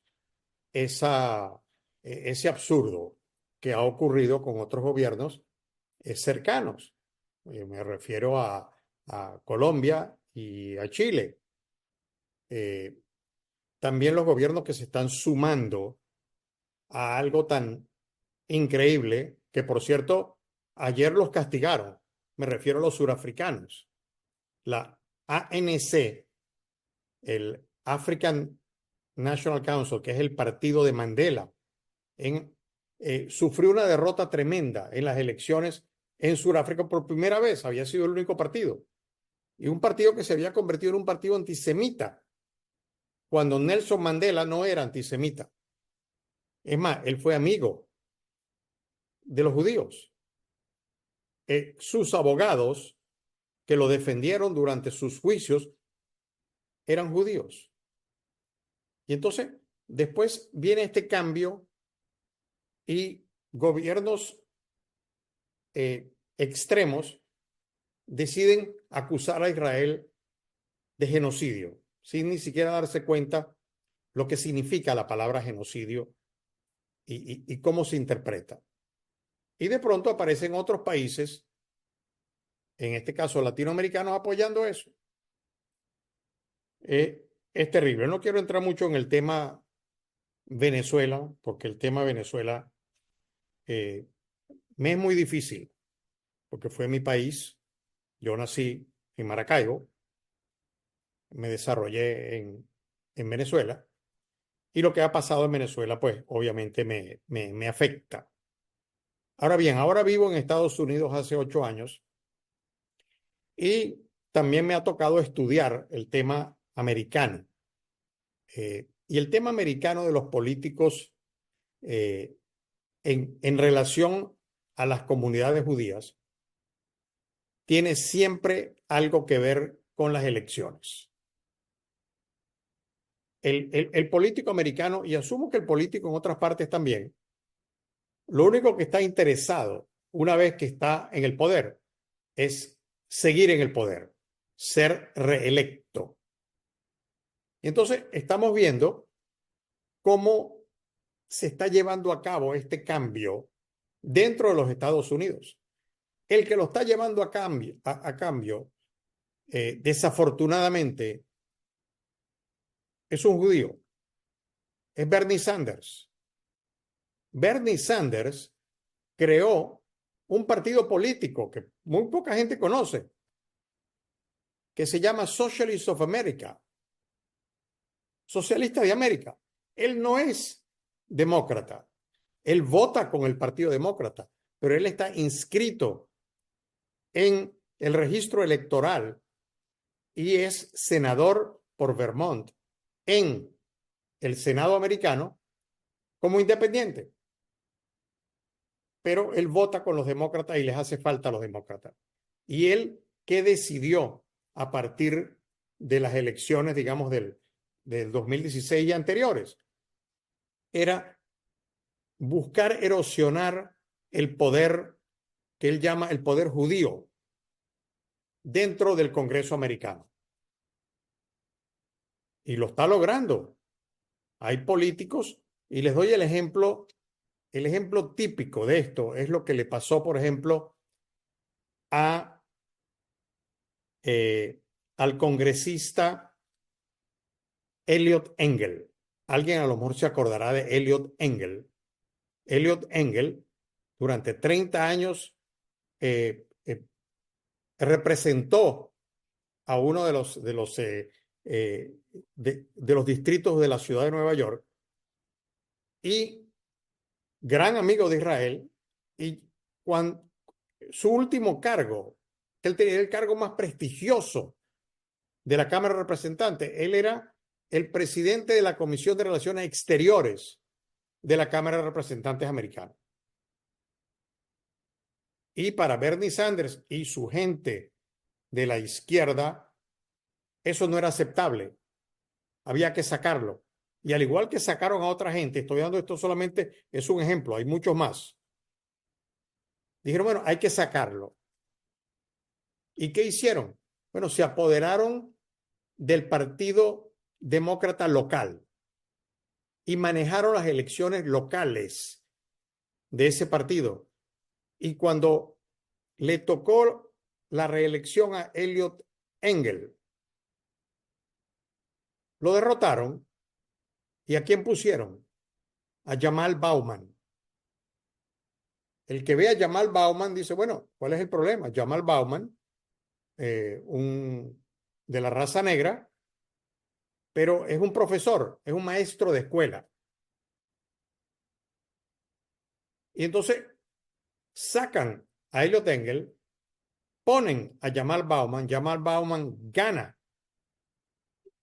ese absurdo que ha ocurrido con otros gobiernos cercanos. Me refiero a Colombia y a Chile. Eh, También los gobiernos que se están sumando a algo tan increíble que, por cierto, ayer los castigaron. Me refiero a los surafricanos. La ANC, el African National Council, que es el partido de Mandela, sufrió una derrota tremenda en las elecciones en Sudáfrica por primera vez. Había sido el único partido. Y un partido que se había convertido en un partido antisemita, cuando Nelson Mandela no era antisemita. Es más, él fue amigo de los judíos. Sus abogados que lo defendieron durante sus juicios eran judíos. Y entonces, después viene este cambio y gobiernos extremos deciden acusar a Israel de genocidio, sin ni siquiera darse cuenta lo que significa la palabra genocidio y cómo se interpreta. Y de pronto aparecen otros países, en este caso latinoamericanos, apoyando eso. Es terrible. No quiero entrar mucho en el tema Venezuela, porque el tema Venezuela eh, me es muy difícil, porque fue mi país. Yo nací en Maracaibo, me desarrollé en Venezuela, y lo que ha pasado en Venezuela, pues obviamente me afecta. Ahora bien, ahora vivo en Estados Unidos hace 8 años y también me ha tocado estudiar el tema americano. Y el tema americano de los políticos en relación a las comunidades judías tiene siempre algo que ver con las elecciones. El político americano, y asumo que el político en otras partes también, lo único que está interesado una vez que está en el poder es seguir en el poder, ser reelecto. Y entonces estamos viendo cómo se está llevando a cabo este cambio dentro de los Estados Unidos. El que lo está llevando a cambio, desafortunadamente, es un judío, es Bernie Sanders. Bernie Sanders creó un partido político que muy poca gente conoce, que se llama Socialists of America, Socialista de América. Él no es demócrata, él vota con el Partido Demócrata, pero él está inscrito en el registro electoral y es senador por Vermont en el Senado americano como independiente. Pero él vota con los demócratas y les hace falta a los demócratas. Y él, ¿qué decidió a partir de las elecciones, digamos, del 2016 y anteriores? Era buscar erosionar el poder que él llama el poder judío dentro del Congreso americano. Y lo está logrando. Hay políticos, y les doy el ejemplo típico de esto es lo que le pasó, por ejemplo, a, al congresista Elliot Engel. Alguien a lo mejor se acordará de Elliot Engel. Elliot Engel, durante 30 años, representó a uno de los distritos de la ciudad de Nueva York y gran amigo de Israel. Y cuando su último cargo, él tenía el cargo más prestigioso de la Cámara de Representantes, él era el presidente de la Comisión de Relaciones Exteriores de la Cámara de Representantes americana. Y para Bernie Sanders y su gente de la izquierda, eso no era aceptable. Había que sacarlo. Y al igual que sacaron a otra gente, estoy dando esto solamente, es un ejemplo, hay muchos más. Dijeron, bueno, hay que sacarlo. ¿Y qué hicieron? Bueno, se apoderaron del Partido Demócrata local y manejaron las elecciones locales de ese partido. Y cuando le tocó la reelección a Elliot Engel, lo derrotaron. ¿Y a quién pusieron? A Jamal Bowman. El que ve a Jamal Bowman dice, bueno, ¿cuál es el problema? Jamal Bowman, de la raza negra, pero es un profesor, es un maestro de escuela. Y entonces sacan a Elliot Engel, ponen a Jamal Bowman gana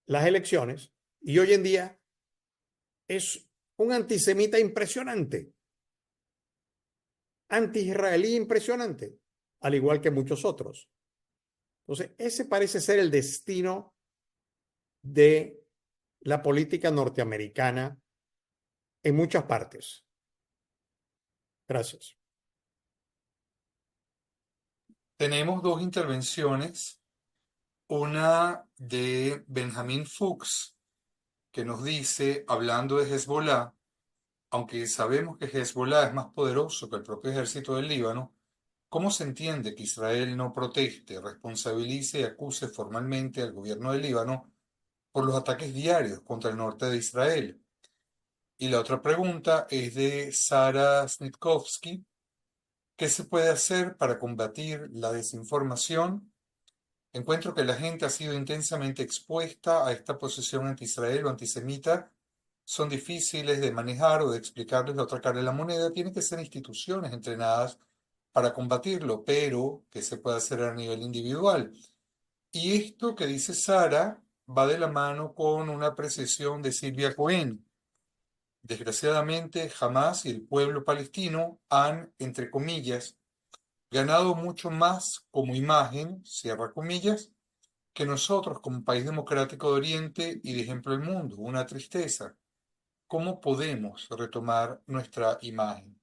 las elecciones y hoy en día es un antisemita impresionante, anti-israelí impresionante, al igual que muchos otros. Entonces, ese parece ser el destino de la política norteamericana en muchas partes. Gracias. Tenemos dos intervenciones, una de Benjamin Fuchs, que nos dice, hablando de Hezbollah, aunque sabemos que Hezbollah es más poderoso que el propio ejército del Líbano, ¿cómo se entiende que Israel no proteste, responsabilice y acuse formalmente al gobierno del Líbano por los ataques diarios contra el norte de Israel? Y la otra pregunta es de Sara Snitkovsky. ¿Qué se puede hacer para combatir la desinformación? Encuentro que la gente ha sido intensamente expuesta a esta posición anti-Israel o antisemita. Son difíciles de manejar o de explicarles la otra cara de la moneda. Tienen que ser instituciones entrenadas para combatirlo, pero ¿qué se puede hacer a nivel individual? Y esto que dice Sara va de la mano con una apreciación de Silvia Cohen. Desgraciadamente, Hamás y el pueblo palestino han, entre comillas, ganado mucho más como imagen, cierra comillas, que nosotros como país democrático de Oriente y de ejemplo del mundo. Una tristeza. ¿Cómo podemos retomar nuestra imagen?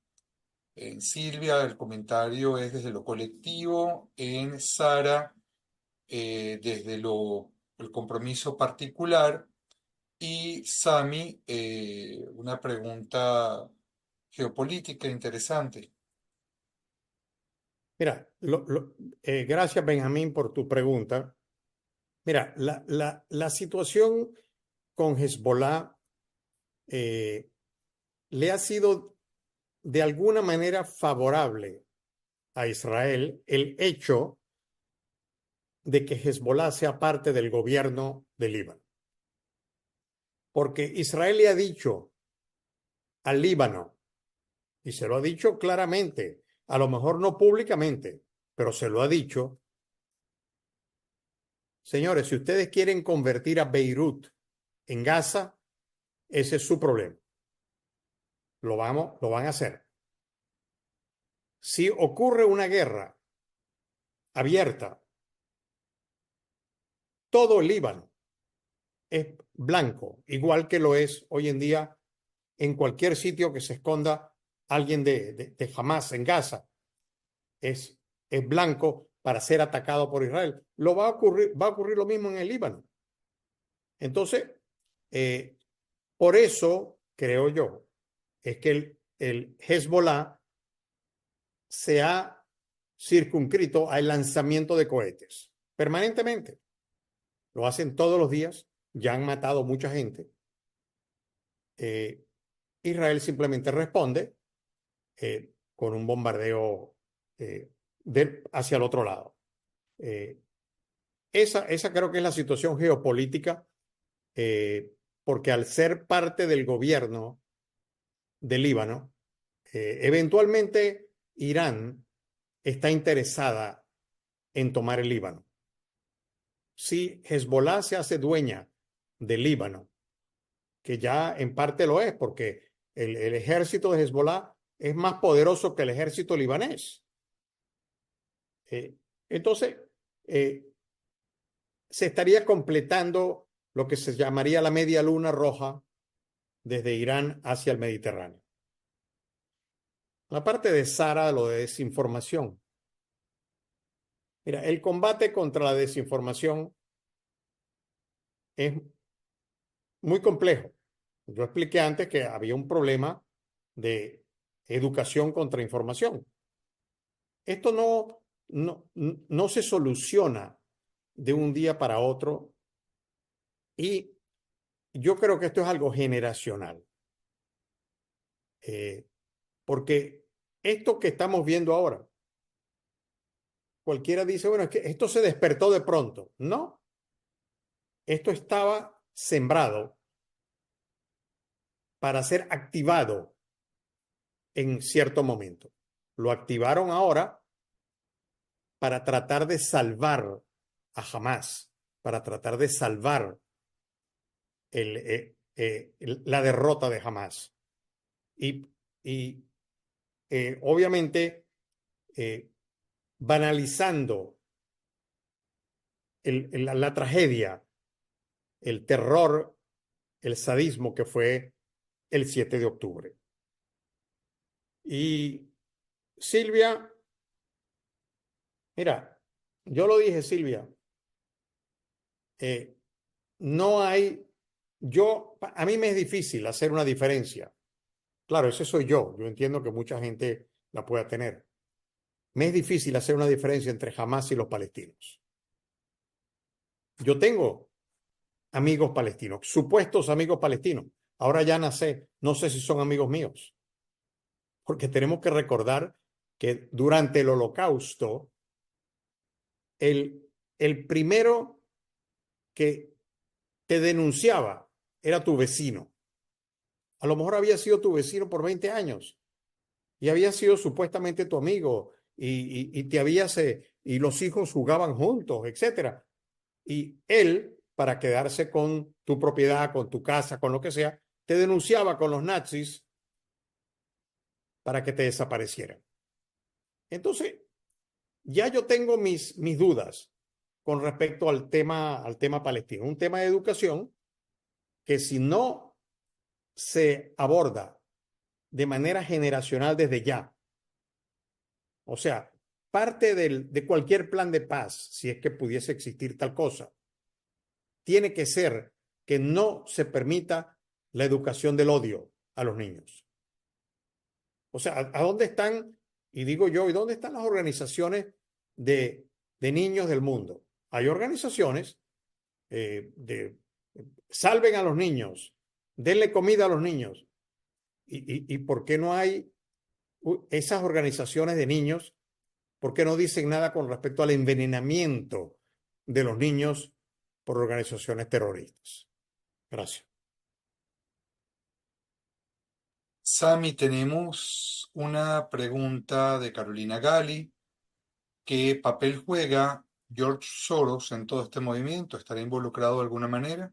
En Silvia, el comentario es desde lo colectivo, en Sara, desde el compromiso particular, y Sami, una pregunta geopolítica interesante. Mira, gracias Benjamín por tu pregunta. Mira, la situación con Hezbollah le ha sido de alguna manera favorable a Israel el hecho de que Hezbollah sea parte del gobierno de Líbano. Porque Israel le ha dicho al Líbano, y se lo ha dicho claramente, a lo mejor no públicamente, pero se lo ha dicho, señores, si ustedes quieren convertir a Beirut en Gaza, ese es su problema. Lo van a hacer. Si ocurre una guerra abierta, todo el Líbano es blanco, igual que lo es hoy en día en cualquier sitio que se esconda alguien de Hamas en Gaza. Es blanco para ser atacado por Israel. Va a ocurrir lo mismo en el Líbano. Entonces, eh, por eso creo yo, es que el Hezbollah se ha circunscrito al lanzamiento de cohetes permanentemente. Lo hacen todos los días, ya han matado mucha gente. Israel simplemente responde con un bombardeo hacia el otro lado. Eh, esa creo que es la situación geopolítica, porque al ser parte del gobierno del Líbano, eventualmente Irán está interesada en tomar el Líbano. Si Hezbollah se hace dueña del Líbano, que ya en parte lo es, porque el ejército de Hezbollah es más poderoso que el ejército libanés. Entonces, eh, se estaría completando lo que se llamaría la media luna roja desde Irán hacia el Mediterráneo. La parte de Sara, lo de desinformación. Mira, el combate contra la desinformación es muy complejo. Yo expliqué antes que había un problema de educación contra información. Esto no se soluciona de un día para otro, y yo creo que esto es algo generacional. Porque esto que estamos viendo ahora, cualquiera dice, bueno, es que esto se despertó de pronto. No, esto estaba sembrado para ser activado en cierto momento. Lo activaron ahora para tratar de salvar a Hamas, para tratar de salvar la derrota de Hamas. Y obviamente banalizando la tragedia, el terror, el sadismo que fue el 7 de octubre. Y Silvia, mira, yo lo dije, Silvia, no hay, a mí me es difícil hacer una diferencia. Claro, ese soy yo entiendo que mucha gente la pueda tener. Me es difícil hacer una diferencia entre Hamas y los palestinos. Yo tengo amigos palestinos, supuestos amigos palestinos. Ahora ya no sé si son amigos míos, porque tenemos que recordar que durante el Holocausto, el primero que te denunciaba era tu vecino. A lo mejor había sido tu vecino por 20 años y había sido supuestamente tu amigo, y y los hijos jugaban juntos, etcétera. Y él, para quedarse con tu propiedad, con tu casa, con lo que sea, te denunciaba con los nazis para que te desaparecieran. Entonces, ya yo tengo mis dudas con respecto al tema palestino. Un tema de educación que si no se aborda de manera generacional desde ya, o sea, parte de cualquier plan de paz, si es que pudiese existir tal cosa, tiene que ser que no se permita la educación del odio a los niños. O sea, ¿a dónde están? Y digo yo, ¿y dónde están las organizaciones de niños del mundo? Hay organizaciones de salven a los niños, denle comida a los niños. ¿Y por qué no hay esas organizaciones de niños? ¿Por qué no dicen nada con respecto al envenenamiento de los niños por organizaciones terroristas? Gracias. Sami, tenemos una pregunta de Carolina Gali. ¿Qué papel juega George Soros en todo este movimiento? ¿Estará involucrado de alguna manera?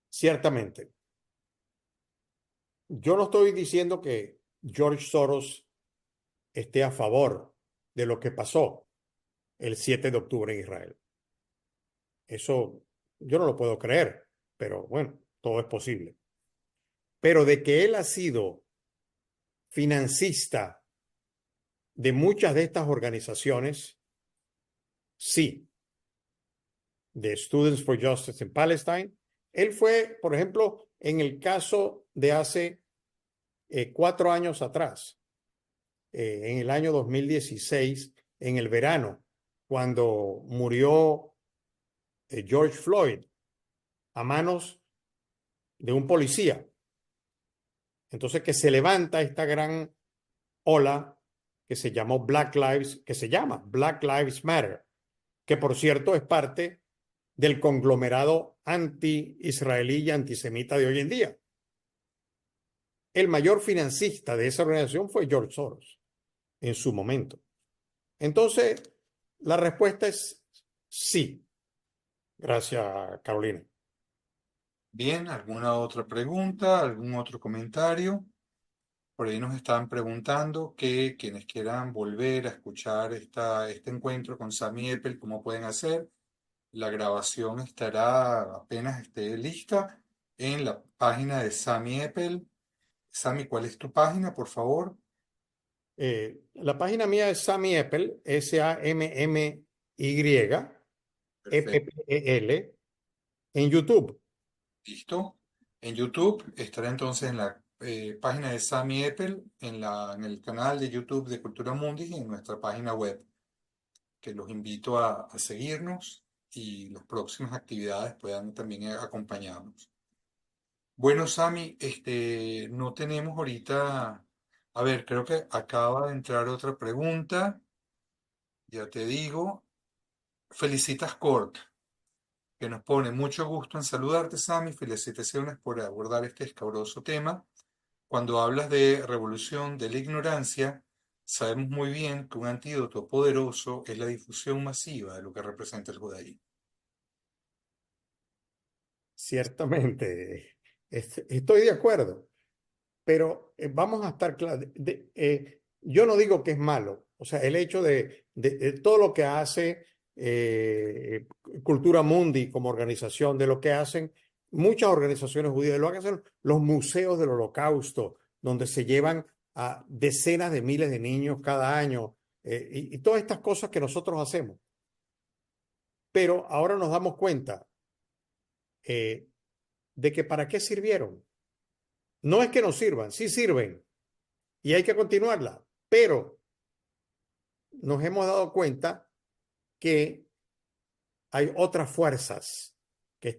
Ciertamente, yo no estoy diciendo que George Soros esté a favor de lo que pasó el 7 de octubre en Israel. Eso yo no lo puedo creer, pero bueno, todo es posible. Pero de que él ha sido financista de muchas de estas organizaciones, sí, de Students for Justice in Palestine. Él fue, por ejemplo, en el caso de hace 4 años atrás, en el año 2016, en el verano, cuando murió George Floyd a manos de un policía. Entonces que se levanta esta gran ola que se llama Black Lives Matter, que por cierto es parte del conglomerado anti-israelí y antisemita de hoy en día. El mayor financista de esa organización fue George Soros en su momento. Entonces, la respuesta es sí. Gracias, Carolina. Bien, ¿alguna otra pregunta? ¿Algún otro comentario? Por ahí nos estaban preguntando que quienes quieran volver a escuchar este encuentro con Sami Eppel, ¿cómo pueden hacer? La grabación estará apenas esté lista en la página de Sami Eppel. Sami, ¿cuál es tu página, por favor? La página mía es Sami Eppel, Perfecto, Sammyeppel, en YouTube. listo. En YouTube estará entonces en la página de Sami Eppel, en el canal de YouTube de Cultura Mundi y en nuestra página web, que los invito a seguirnos y las próximas actividades puedan también acompañarnos. Bueno, Sami, no tenemos ahorita, a ver, creo que acaba de entrar otra pregunta, ya te digo, Felicitas Cort, que nos pone mucho gusto en saludarte, Sami, felicitaciones por abordar este escabroso tema. Cuando hablas de revolución de la ignorancia, sabemos muy bien que un antídoto poderoso es la difusión masiva de lo que representa el judaísmo. Ciertamente, estoy de acuerdo, pero vamos a estar claros. Yo no digo que es malo, o sea, el hecho de todo lo que hace Cultura Mundi como organización, de lo que hacen muchas organizaciones judías, de lo que hacen los museos del Holocausto, donde se llevan a decenas de miles de niños cada año, y todas estas cosas que nosotros hacemos. Pero ahora nos damos cuenta eh, de que para qué sirvieron. No es que no sirvan, sí sirven y hay que continuarla, pero nos hemos dado cuenta que hay otras fuerzas que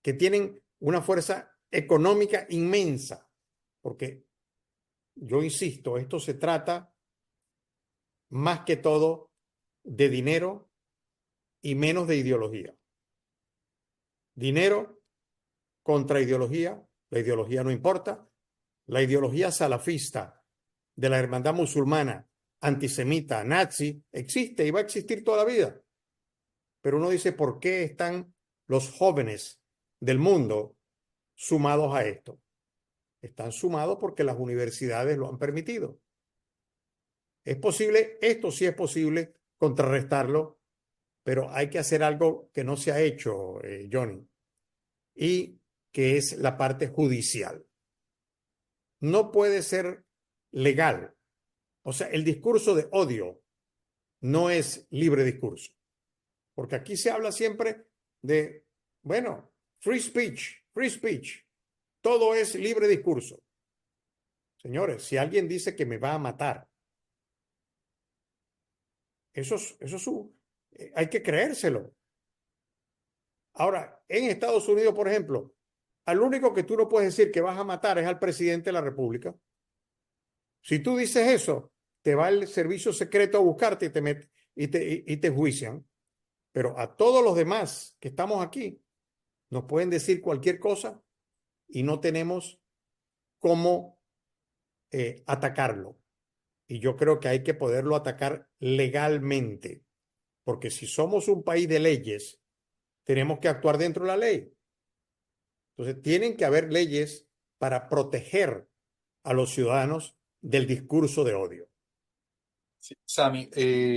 que tienen una fuerza económica inmensa, porque yo insisto, esto se trata más que todo de dinero y menos de ideología. Dinero contra ideología, la ideología no importa, la ideología salafista de la hermandad musulmana, antisemita, nazi, existe y va a existir toda la vida. Pero uno dice, ¿por qué están los jóvenes del mundo sumados a esto? Están sumados porque las universidades lo han permitido. Es posible, esto sí es posible contrarrestarlo, pero hay que hacer algo que no se ha hecho, Johnny, y que es la parte judicial. No puede ser legal. O sea, el discurso de odio no es libre discurso, porque aquí se habla siempre de, bueno, free speech, free speech. Todo es libre discurso. Señores, si alguien dice que me va a matar, eso es hay que creérselo. Ahora, en Estados Unidos, por ejemplo, al único que tú no puedes decir que vas a matar es al presidente de la República. Si tú dices eso, te va el servicio secreto a buscarte y te juician. Pero a todos los demás que estamos aquí, nos pueden decir cualquier cosa y no tenemos cómo atacarlo. Y yo creo que hay que poderlo atacar legalmente, porque si somos un país de leyes, tenemos que actuar dentro de la ley. Entonces, tienen que haber leyes para proteger a los ciudadanos del discurso de odio. Sí, Sami,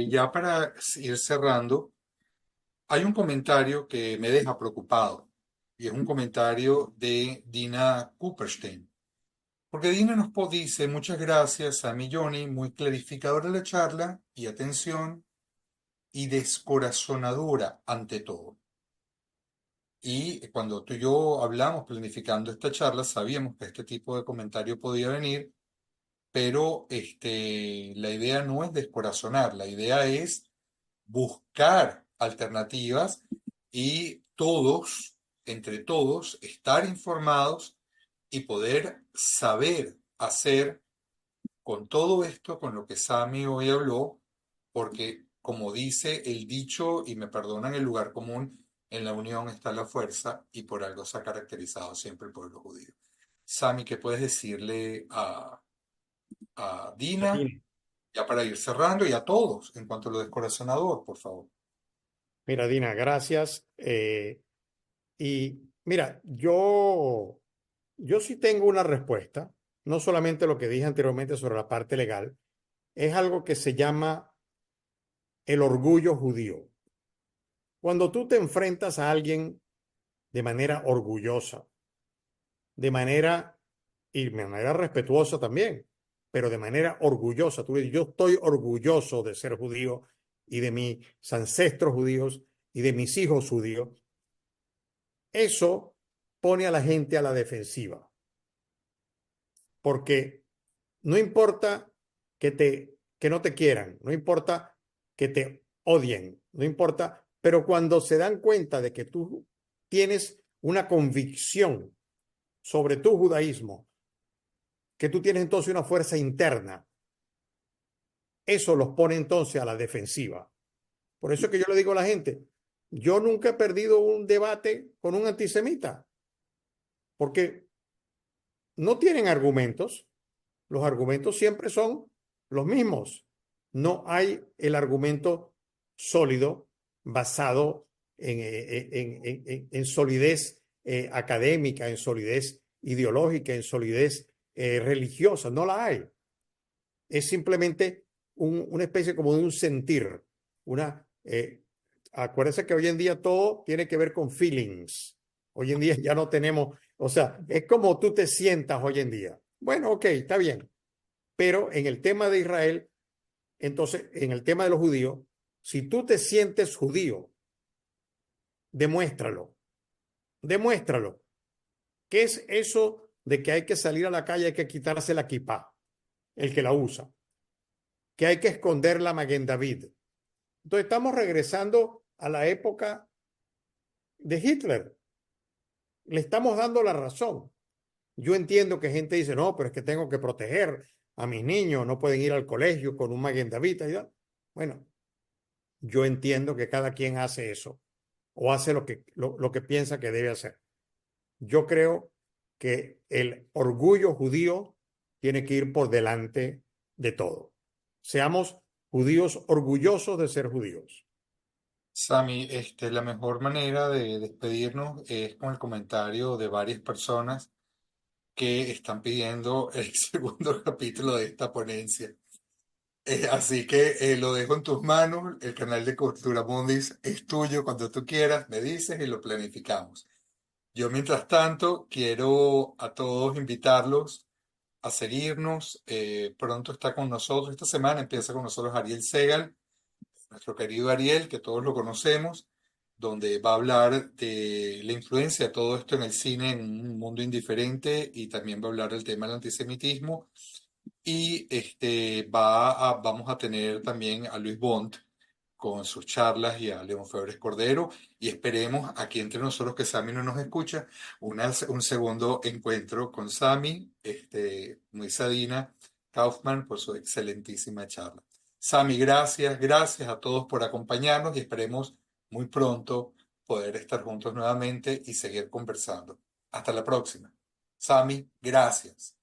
ya para ir cerrando, hay un comentario que me deja preocupado y es un comentario de Dina Cooperstein. Porque Dina dice, muchas gracias, Sami y Johnny, muy clarificadora la charla y atención y descorazonadora ante todo. Y cuando tú y yo hablamos planificando esta charla, sabíamos que este tipo de comentario podía venir, pero la idea no es descorazonar, la idea es buscar alternativas y todos, entre todos, estar informados y poder saber hacer con todo esto, con lo que Sami hoy habló, porque como dice el dicho, y me perdonan el lugar común, en la unión está la fuerza y por algo se ha caracterizado siempre el pueblo judío. Sami, ¿qué puedes decirle a Dina, Aquí. ya para ir cerrando, y a todos en cuanto a lo descorazonador, por favor? Mira, Dina, gracias. Y mira, yo sí tengo una respuesta, no solamente lo que dije anteriormente sobre la parte legal, es algo que se llama el orgullo judío. Cuando tú te enfrentas a alguien de manera orgullosa, de manera y de manera respetuosa también, pero de manera orgullosa, tú dices, yo estoy orgulloso de ser judío y de mis ancestros judíos y de mis hijos judíos, eso pone a la gente a la defensiva, porque no importa que no te quieran, no importa que te odien, no importa, pero cuando se dan cuenta de que tú tienes una convicción sobre tu judaísmo, que tú tienes entonces una fuerza interna, eso los pone entonces a la defensiva. Por eso es que yo le digo a la gente, yo nunca he perdido un debate con un antisemita, porque no tienen argumentos, los argumentos siempre son los mismos. No hay el argumento sólido basado en solidez académica, en solidez ideológica, en solidez religiosa. No la hay. Es simplemente una especie como de un sentir. Acuérdense que hoy en día todo tiene que ver con feelings. Hoy en día ya no tenemos, o sea, es como tú te sientas hoy en día. Bueno, ok, está bien. Pero en el tema de Israel, entonces, en el tema de los judíos, si tú te sientes judío, demuéstralo, demuéstralo. ¿Qué es eso de que hay que salir a la calle, hay que quitarse la kipá, el que la usa? Que hay que esconder la Maguen David. Entonces estamos regresando a la época de Hitler. Le estamos dando la razón. Yo entiendo que gente dice, no, pero es que tengo que proteger a mis niños, no pueden ir al colegio con un Maguen David. Bueno, yo entiendo que cada quien hace eso o hace lo que piensa que debe hacer. Yo creo que el orgullo judío tiene que ir por delante de todo. Seamos judíos orgullosos de ser judíos. Sami, la mejor manera de despedirnos es con el comentario de varias personas que están pidiendo el segundo capítulo de esta ponencia. Así que lo dejo en tus manos. El canal de Cultura Mundis es tuyo cuando tú quieras, me dices y lo planificamos. Yo, mientras tanto, quiero a todos invitarlos a seguirnos. Pronto está con nosotros, esta semana empieza con nosotros Ariel Segal, nuestro querido Ariel, que todos lo conocemos, donde va a hablar de la influencia de todo esto en el cine en un mundo indiferente y también va a hablar del tema del antisemitismo. Y vamos a tener también a Luis Bont con sus charlas y a León Febres Cordero y esperemos aquí entre nosotros que Sami no nos escucha, un segundo encuentro con Sami, Muisadina Kaufman por su excelentísima charla. Sami, gracias, gracias a todos por acompañarnos y esperemos muy pronto poder estar juntos nuevamente y seguir conversando. Hasta la próxima. Sami, gracias.